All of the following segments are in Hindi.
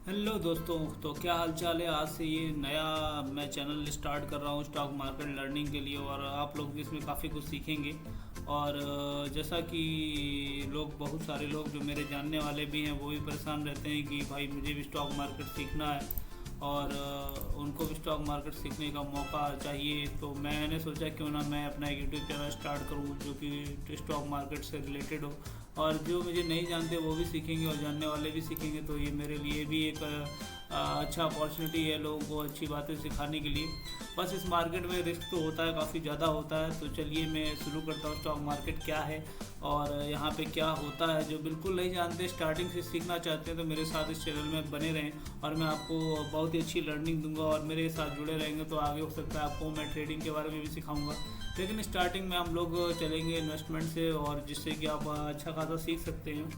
हेलो दोस्तों। तो क्या हाल चाल है। आज से ये नया मैं चैनल स्टार्ट कर रहा हूँ स्टॉक मार्केट लर्निंग के लिए, और आप लोग भी इसमें काफ़ी कुछ सीखेंगे। और जैसा कि बहुत सारे लोग जो मेरे जानने वाले भी हैं वो भी परेशान रहते हैं कि भाई मुझे भी स्टॉक मार्केट सीखना है, और उनको भी स्टॉक मार्केट सीखने का मौका चाहिए। तो मैंने सोचा क्यों ना मैं अपना एक यूट्यूब चैनल स्टार्ट करूँ जो कि स्टॉक मार्केट से रिलेटेड हो, और जो मुझे नहीं जानते वो भी सीखेंगे और जानने वाले भी सीखेंगे। तो ये मेरे लिए भी एक अच्छा अपॉर्चुनिटी है लोगों को अच्छी बातें सिखाने के लिए। बस इस मार्केट में रिस्क तो होता है, काफ़ी ज़्यादा होता है। तो चलिए मैं शुरू करता हूँ स्टॉक मार्केट क्या है और यहाँ पे क्या होता है। जो बिल्कुल नहीं जानते, स्टार्टिंग से सीखना चाहते हैं, तो मेरे साथ इस चैनल में बने रहें और मैं आपको बहुत ही अच्छी लर्निंग दूंगा। और मेरे साथ जुड़े रहेंगे तो आगे हो सकता है आपको मैं ट्रेडिंग के बारे में भी सिखाऊंगा। लेकिन स्टार्टिंग में हम लोग चलेंगे इन्वेस्टमेंट से, और जिससे कि आप अच्छा खासा सीख सकते हैं।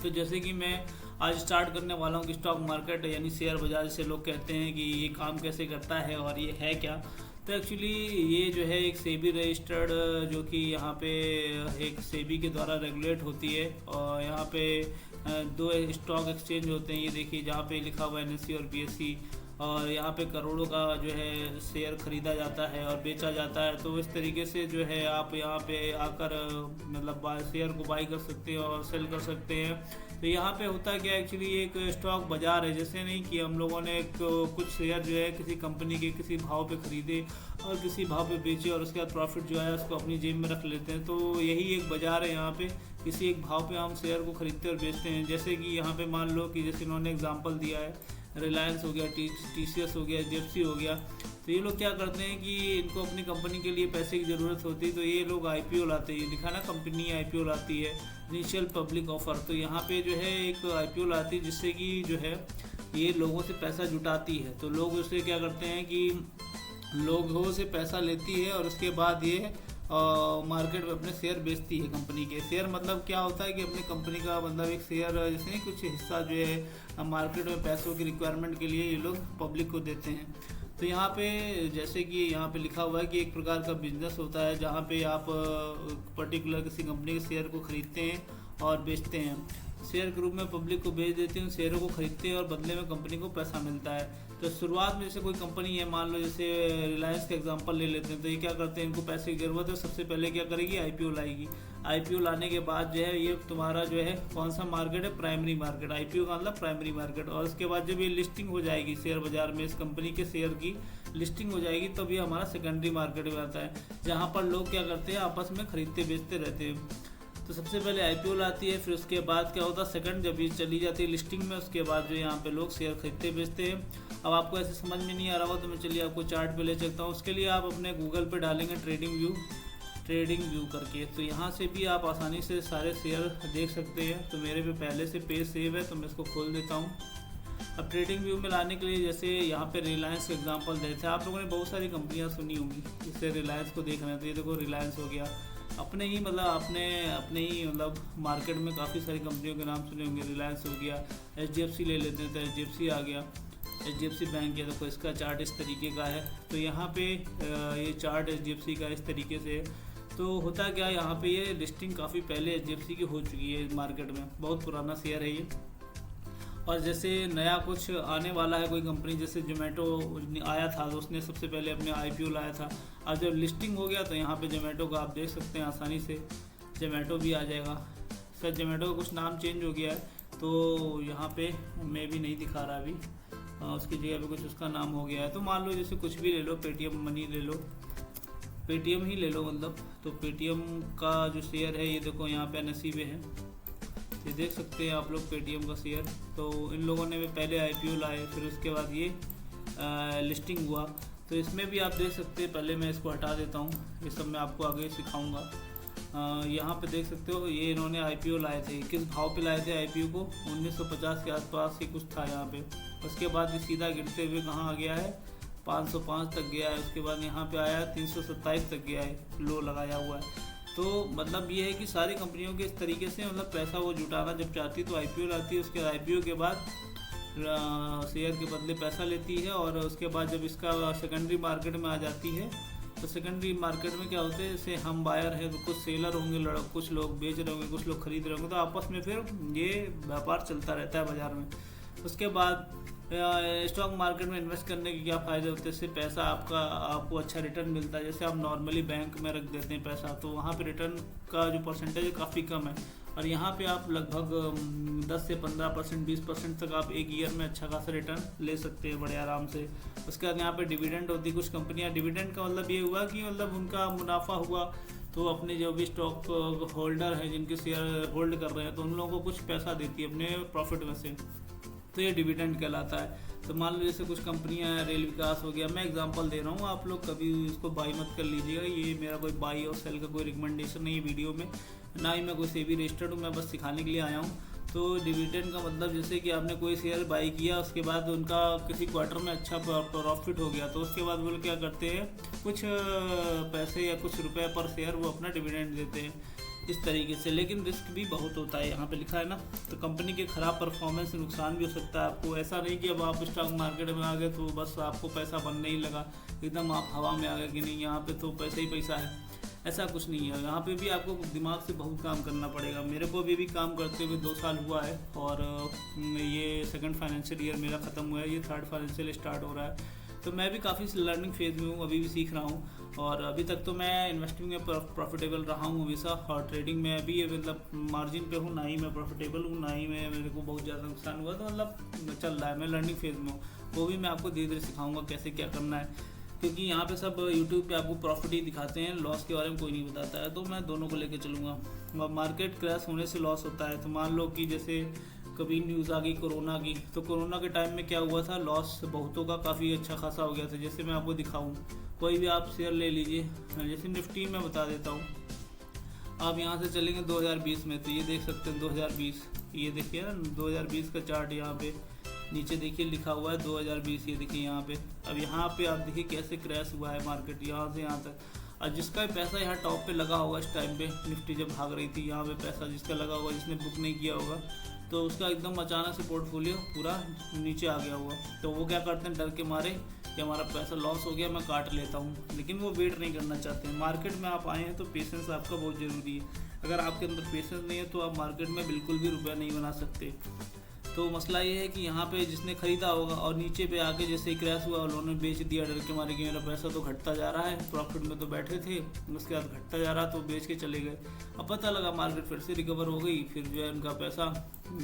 तो जैसे कि मैं आज स्टार्ट करने वाला हूँ कि स्टॉक मार्केट यानी शेयर बाजार, जिसे लोग कहते हैं कि ये काम कैसे करता है और ये है क्या। तो एक्चुअली ये जो है एक सेबी रजिस्टर्ड, जो कि यहाँ पे एक सेबी के द्वारा रेगुलेट होती है। और यहाँ पे दो स्टॉक एक्सचेंज होते हैं, ये देखिए जहाँ पे लिखा हुआ है NSE और BSE। और यहाँ पे करोड़ों का जो है शेयर खरीदा जाता है और बेचा जाता है। तो इस तरीके से जो है आप यहाँ पे आकर मतलब शेयर को बाई कर सकते हैं और सेल कर सकते हैं। तो यहाँ पे होता क्या, एक्चुअली एक स्टॉक बाजार है। जैसे नहीं कि हम लोगों ने कुछ शेयर जो है किसी कंपनी के किसी भाव पे खरीदे और किसी भाव पे बेचे और उसके बाद प्रॉफिट जो है उसको अपनी जेब में रख लेते हैं। तो यही एक बाजार है। यहाँ पे किसी एक भाव पे हम शेयर को खरीदते और बेचते हैं। जैसे कि यहाँ पे मान लो कि जैसे इन्होंने एग्जाम्पल दिया है, रिलायंस हो गया, TCS हो गया, HDFC हो गया। तो ये लोग क्या करते हैं कि इनको अपनी कंपनी के लिए पैसे की ज़रूरत होती है, तो ये लोग IPO लाते हैं। ये लिखा ना, कंपनी IPO लाती है, इनिशियल पब्लिक ऑफर। तो यहाँ पे जो है एक IPO लाती है, जिससे कि जो है ये लोगों से पैसा जुटाती है। तो लोग उससे क्या करते हैं कि लोगों से पैसा लेती है और उसके बाद ये मार्केट में अपने शेयर बेचती है। कंपनी के शेयर मतलब क्या होता है कि अपनी कंपनी का मतलब एक शेयर, जैसे कुछ हिस्सा जो है मार्केट में पैसों की रिक्वायरमेंट के लिए ये लोग पब्लिक को देते हैं। तो यहाँ पे जैसे कि यहाँ पे लिखा हुआ है कि एक प्रकार का बिजनेस होता है जहाँ पे आप पर्टिकुलर किसी कंपनी के शेयर को खरीदते हैं और बेचते हैं। शेयर के रूप में पब्लिक को बेच देते हैं, शेयरों को खरीदते हैं और बदले में कंपनी को पैसा मिलता है। तो शुरुआत में जैसे कोई कंपनी है, मान लो जैसे रिलायंस का एग्जांपल ले लेते हैं। तो ये क्या करते हैं, इनको पैसे की ज़रूरत है, सबसे पहले क्या करेगी, IPO लाएगी। IPO लाने के बाद जो है ये तुम्हारा जो है कौन सा मार्केट है, प्राइमरी मार्केट। IPO का मतलब प्राइमरी मार्केट। और उसके बाद जब ये लिस्टिंग हो जाएगी शेयर बाजार में, इस कंपनी के शेयर की लिस्टिंग हो जाएगी, तब ये हमारा सेकेंडरी मार्केट में आता है, जहाँ पर लोग क्या करते हैं, आपस में खरीदते बेचते रहते हैं। तो सबसे पहले IPO लाती है, फिर उसके बाद क्या होता है, सेकंड जब ये चली जाती है लिस्टिंग में, उसके बाद जो यहाँ पे लोग शेयर खरीदते बेचते हैं। अब आपको ऐसे समझ में नहीं आ रहा हो तो मैं चलिए आपको चार्ट पे ले चलता हूँ। उसके लिए आप अपने गूगल पे डालेंगे ट्रेडिंग व्यू करके, तो यहाँ से भी आप आसानी से सारे शेयर देख सकते हैं। तो मेरे पे पहले से पेज सेव है, तो मैं इसको खोल देता हूँ। अब ट्रेडिंग व्यू में लाने के लिए जैसे यहाँ पे रिलायंस का एग्जांपल देते हैं। आप लोगों ने बहुत सारी कंपनियाँ सुनी होंगी, जिससे रिलायंस को देख रहे हैं। तो ये देखो रिलायंस हो गया, अपने ही मतलब अपने ही मतलब मार्केट में काफ़ी सारी कंपनियों के नाम सुने होंगे। रिलायंस हो गया, HDFC ले लेते हैं तो HDFC आ गया, HDFC बैंक है। देखो इसका चार्ट इस तरीके का है। तो यहाँ पे ये चार्ट HDFC का इस तरीके से है। तो होता क्या है, यहाँ पे ये लिस्टिंग काफ़ी पहले HDFC की हो चुकी है मार्केट में, बहुत पुराना शेयर है ये। और जैसे नया कुछ आने वाला है कोई कंपनी, जैसे जोमेटो आया था तो उसने सबसे पहले अपने IPO लाया था। अब जब लिस्टिंग हो गया तो यहाँ पे जोमेटो का आप देख सकते हैं आसानी से, जोमेटो भी आ जाएगा। सर जोमेटो का कुछ नाम चेंज हो गया है, तो यहाँ पे मैं भी नहीं दिखा रहा अभी, उसकी जगह पे कुछ उसका नाम हो गया है। तो मान लो जैसे कुछ भी ले लो, पेटीएम मनी ले लो, पेटीएम ही ले लो मतलब। तो पेटीएम का जो शेयर है ये देखो यहाँ पे NSE में है, ये देख सकते हैं आप लोग पेटीएम का शेयर। तो इन लोगों ने भी पहले IPO लाए, फिर उसके बाद ये लिस्टिंग हुआ। तो इसमें भी आप देख सकते हैं, पहले मैं इसको हटा देता हूँ, ये सब मैं आपको आगे सिखाऊंगा। यहाँ पे देख सकते हो ये इन्होंने IPO लाए थे, किस भाव पे लाए थे IPO को, 1950 के आसपास ही कुछ था यहाँ पे। उसके बाद ये सीधा गिरते हुए कहाँ आ गया है, 505 तक गया है। उसके बाद यहाँ पे आया 327 तक गया है, लो लगाया हुआ है। तो मतलब ये है कि सारी कंपनियों के इस तरीके से मतलब पैसा वो जुटाना जब चाहती है तो IPO लाती है। उसके IPO के बाद शेयर के बदले पैसा लेती है, और उसके बाद जब इसका सेकेंडरी मार्केट में आ जाती है, तो सेकेंडरी मार्केट में क्या होते हैं, जैसे हम बायर हैं तो कुछ सेलर होंगे, कुछ लोग बेच रहे होंगे, कुछ लोग खरीद रहे होंगे, तो आपस में फिर ये व्यापार चलता रहता है बाज़ार में। उसके बाद स्टॉक मार्केट में इन्वेस्ट करने के क्या फ़ायदे होते हैं, इससे पैसा आपको अच्छा रिटर्न मिलता है। जैसे आप नॉर्मली बैंक में रख देते हैं पैसा, तो वहाँ पे रिटर्न का जो परसेंटेज है काफ़ी कम है, और यहाँ पे आप लगभग 10 से 15%, 20% तक आप एक ईयर में अच्छा खासा रिटर्न ले सकते हैं बड़े आराम से। उसके बाद यहाँ पे डिविडेंड होती है, कुछ कंपनियाँ डिविडेंड का मतलब ये हुआ कि मतलब उनका मुनाफा हुआ तो अपने जो भी स्टॉक होल्डर हैं जिनके शेयर होल्ड कर रहे हैं, तो उन लोगों को कुछ पैसा देती है अपने प्रॉफिट में से, तो ये डिविडेंड कहलाता है। तो मान लो जैसे कुछ कंपनियां हैं, रेल विकास हो गया, मैं एग्जांपल दे रहा हूँ, आप लोग कभी इसको बाई मत कर लीजिएगा, ये मेरा कोई बाई और सेल का कोई रिकमेंडेशन नहीं है वीडियो में, ना ही मैं कोई सेबी रजिस्टर्ड हूँ, मैं बस सिखाने के लिए आया हूँ। तो डिविडेंड का मतलब जैसे कि आपने कोई शेयर बाई किया, उसके बाद उनका किसी क्वार्टर में अच्छा प्रॉफिट हो गया, तो उसके बाद वो क्या करते हैं, कुछ पैसे या कुछ रुपए पर शेयर वो अपना डिविडेंड देते हैं इस तरीके से। लेकिन रिस्क भी बहुत होता है, यहाँ पे लिखा है ना, तो कंपनी के ख़राब परफॉर्मेंस से नुकसान भी हो सकता है आपको। ऐसा नहीं कि अब आप स्टॉक मार्केट में आ गए तो बस आपको पैसा बनने ही लगा, एकदम आप हवा में आ गए कि नहीं यहाँ पे तो पैसा ही पैसा है, ऐसा कुछ नहीं है। यहाँ पे भी आपको दिमाग से बहुत काम करना पड़ेगा। मेरे को भी काम करते हुए 2 साल हुआ है, और ये सेकंड फाइनेंशियल ईयर मेरा ख़त्म हुआ है, ये थर्ड फाइनेंशियल स्टार्ट हो रहा है, तो मैं भी काफ़ी लर्निंग फेज में हूँ, अभी भी सीख रहा हूँ। और अभी तक तो मैं इन्वेस्टिंग में प्रॉफिटेबल रहा हूँ हमेशा, और ट्रेडिंग में अभी मतलब मार्जिन पे हूँ, ना ही मैं प्रॉफिटेबल हूँ, ना ही मेरे को बहुत ज़्यादा नुकसान हुआ, तो मतलब चल रहा है, मैं लर्निंग फेज में हूँ। वो भी मैं आपको धीरे धीरे सिखाऊंगा कैसे क्या करना है, क्योंकि यहाँ पे सब यूट्यूब पे आपको प्रॉफिट ही दिखाते हैं, लॉस के बारे में कोई नहीं बताता है, तो मैं दोनों को लेकर चलूँगा। मार्केट क्रैश होने से लॉस होता है, तो मान लो कि जैसे कभी न्यूज़ आ गई कोरोना की, तो कोरोना के टाइम में क्या हुआ था, लॉस बहुतों का काफ़ी अच्छा खासा हो गया था। जैसे मैं आपको दिखाऊं, कोई भी आप शेयर ले लीजिए, जैसे निफ्टी में बता देता हूँ, आप यहाँ से चलेंगे 2020 में, तो ये देख सकते हैं 2020, ये देखिए ना 2020 का चार्ट, यहाँ पे नीचे देखिए लिखा हुआ है 2020, ये देखिए यहाँ पे। अब यहाँ पे आप देखिए कैसे क्रैश हुआ है मार्केट, यहाँ से यहाँ तक, और जिसका पैसा यहाँ टॉप पे लगा होगा इस टाइम पे, निफ्टी जब भाग रही थी, यहाँ पे पैसा जिसका लगा होगा, जिसने बुक नहीं किया होगा, तो उसका एकदम अचानक से पोर्टफोलियो पूरा नीचे आ गया होगा। तो वो क्या करते हैं, डर के मारे कि हमारा पैसा लॉस हो गया, मैं काट लेता हूँ, लेकिन वो वेट नहीं करना चाहते हैं। मार्केट में आप आए हैं तो पेशेंस आपका बहुत ज़रूरी है। अगर आपके अंदर पेशेंस नहीं है तो आप मार्केट में बिल्कुल भी रुपया नहीं बना सकते। तो मसला ये है कि यहाँ पे जिसने ख़रीदा होगा और नीचे पे आके जैसे ही क्रैश हुआ उन्होंने बेच दिया डर के मारे कि मेरा पैसा तो घटता जा रहा है, प्रॉफिट में तो बैठे थे, उसके बाद घटता जा रहा तो बेच के चले गए। अब पता लगा मार्केट फिर से रिकवर हो गई, फिर जो है उनका पैसा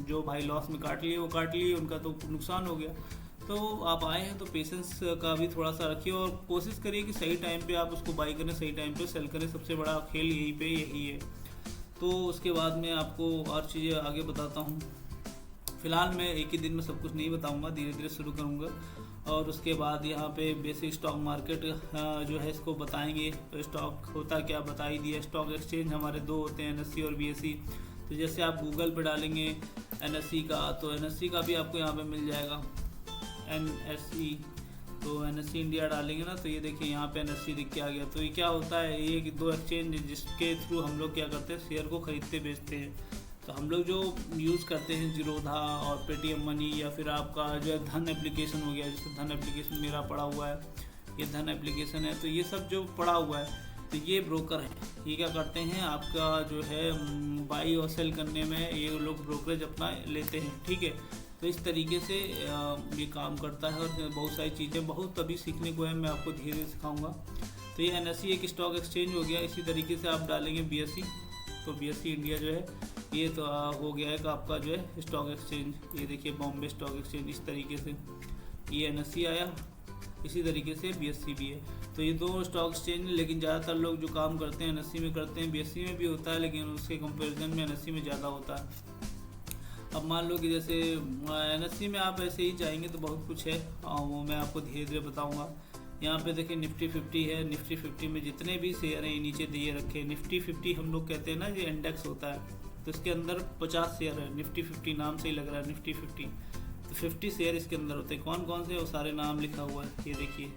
जो भाई लॉस में काट लिए वो काट लिए, उनका तो नुकसान हो गया। तो आप आए हैं तो पेशेंस का भी थोड़ा सा रखिए, और कोशिश करिए कि सही टाइम पे आप उसको बाई करें, सही टाइम पे सेल करें, सबसे बड़ा खेल यही है। तो उसके बाद में आपको और चीज़ें आगे बताता हूँ। फ़िलहाल मैं एक ही दिन में सब कुछ नहीं बताऊंगा, धीरे धीरे शुरू करूंगा। और उसके बाद यहाँ पे बेसिक स्टॉक मार्केट जो है इसको बताएंगे, तो स्टॉक होता क्या बता ही दिया। स्टॉक एक्सचेंज हमारे 2 होते हैं, NSE और BSE। तो जैसे आप गूगल पे डालेंगे NSE का, तो NSE का भी आपको यहाँ पे मिल जाएगा, NSE। तो NSE इंडिया डालेंगे ना, तो ये देखिए यहाँ पे NSE दिख के आ गया। तो ये क्या होता है, ये 2 एक्सचेंज जिसके थ्रू हम लोग क्या करते हैं, शेयर को खरीदते बेचते हैं। तो हम लोग जो यूज़ करते हैं जीरोधा और पेटीएम मनी, या फिर आपका जो है धन एप्लीकेशन हो गया, जैसे धन एप्लीकेशन मेरा पड़ा हुआ है, ये धन एप्लीकेशन है। तो ये सब जो पड़ा हुआ है, तो ये ब्रोकर है, ये क्या करते हैं आपका जो है बाई और सेल करने में ये लोग ब्रोकरेज अपना लेते हैं, ठीक है। तो इस तरीके से ये काम करता है, और बहुत सारी चीज़ें बहुत अभी सीखने को है, मैं आपको धीरे धीरे सिखाऊंगा। तो ये NSE एक स्टॉक एक्सचेंज हो गया। इसी तरीके से आप डालेंगे BSE, तो BSE इंडिया जो है ये तो हो गया है कि आपका जो है स्टॉक एक्सचेंज। ये देखिए बॉम्बे स्टॉक एक्सचेंज, इस तरीके से ये NSE आया, इसी तरीके से BSE भी है। तो ये 2 स्टॉक एक्सचेंज, लेकिन ज़्यादातर लोग जो काम करते हैं NSE में करते हैं, BSE में भी होता है, लेकिन उसके कंपेरिजन में NSE में ज़्यादा होता है। अब मान लो कि जैसे NSE में आप ऐसे ही जाएंगे तो बहुत कुछ है, वो मैं आपको धीरे धीरे बताऊँगा। यहाँ पे देखिए निफ्टी 50 है, निफ्टी 50 में जितने भी शेयर हैं नीचे दिए रखे। निफ्टी 50 हम लोग कहते हैं ना, ये इंडेक्स होता है, तो इसके अंदर 50 शेयर है। निफ्टी 50 नाम से ही लग रहा है निफ्टी 50, तो 50 शेयर इसके अंदर होते हैं। कौन कौन से, वो सारे नाम लिखा हुआ है, ये देखिए।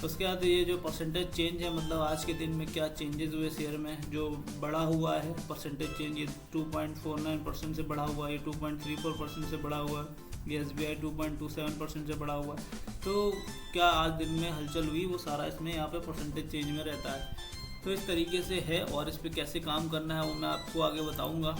उसके बाद ये जो परसेंटेज चेंज है, मतलब आज के दिन में क्या चेंजेस हुए शेयर में, जो बढ़ा हुआ है परसेंटेज चेंज, ये 2.49% से बढ़ा हुआ है, ये 2.34% से बढ़ा हुआ है, ये SBI 2.27% से बढ़ा हुआ है। तो क्या आज दिन में हलचल हुई, वो सारा इसमें यहाँ पे परसेंटेज चेंज में रहता है। तो इस तरीके से है, और इस पर कैसे काम करना है वो मैं आपको आगे बताऊँगा।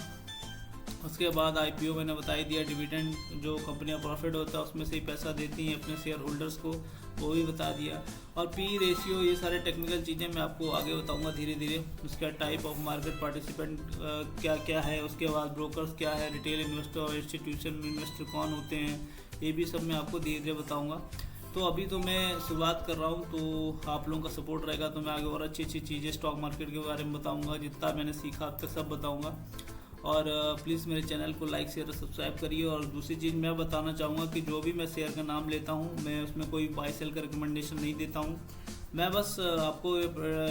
उसके बाद आईपीओ मैंने बता ही दिया, डिविडेंड जो कंपनियां प्रॉफिट होता है उसमें से ही पैसा देती हैं अपने शेयर होल्डर्स को, वो भी बता दिया। और पी रेशियो, ये सारे टेक्निकल चीज़ें मैं आपको आगे बताऊंगा धीरे धीरे। उसका टाइप ऑफ मार्केट पार्टिसिपेंट क्या क्या है, उसके बाद ब्रोकर्स क्या है, रिटेल इन्वेस्टर और इंस्टीट्यूशन इन्वेस्टर कौन होते हैं, ये भी सब मैं आपको धीरे धीरे बताऊँगा। तो अभी तो मैं शुरुआत कर रहा हूँ, तो आप लोगों का सपोर्ट रहेगा तो मैं आगे और अच्छी अच्छी चीज़ें स्टॉक मार्केट के बारे में बताऊँगा, जितना मैंने सीखा अब तक सब बताऊँगा। और प्लीज़ मेरे चैनल को लाइक शेयर और सब्सक्राइब करिए। और दूसरी चीज़ मैं बताना चाहूँगा कि जो भी मैं शेयर का नाम लेता हूँ, मैं उसमें कोई बाय सेल का रिकमेंडेशन नहीं देता हूँ। मैं बस आपको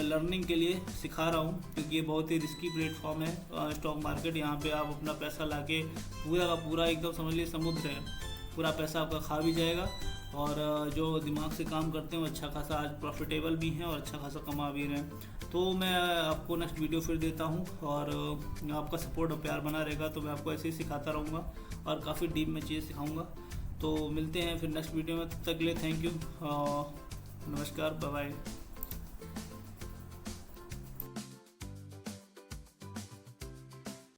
लर्निंग के लिए सिखा रहा हूँ, क्योंकि ये बहुत ही रिस्की प्लेटफॉर्म है स्टॉक मार्केट। यहाँ पे आप अपना पैसा लाके पूरा का पूरा एकदम समझ लीजिए समुद्र है, पूरा पैसा आपका खा भी जाएगा। और जो दिमाग से काम करते हैं वो अच्छा खासा आज प्रॉफिटेबल भी हैं और अच्छा खासा कमा भी रहे हैं। तो मैं आपको नेक्स्ट वीडियो फिर देता हूँ, और आपका सपोर्ट और प्यार बना रहेगा तो मैं आपको ऐसे ही सिखाता रहूँगा और काफ़ी डीप में चीज़ें सिखाऊँगा। तो मिलते हैं फिर नेक्स्ट वीडियो में, तब तक के लिए थैंक यू, नमस्कार, बाय बाय।